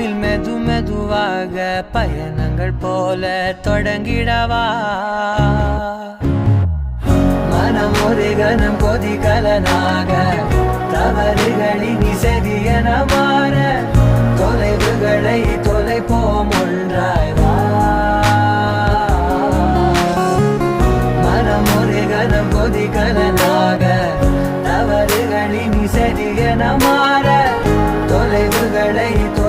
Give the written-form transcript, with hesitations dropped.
இனிமேல் மெது மெதுவாக பயணங்கள் போல தொடங்கிடவா மனம் ஒரு கணம் கொதிகலனாக தவறுகளின் இசதியன மாற தொலைவுகளை தொலைப்போம் ஒன்றாய் வா மனம் ஒரு கணம் கொதிகலனாக தவறுகளின் இசதியன மாற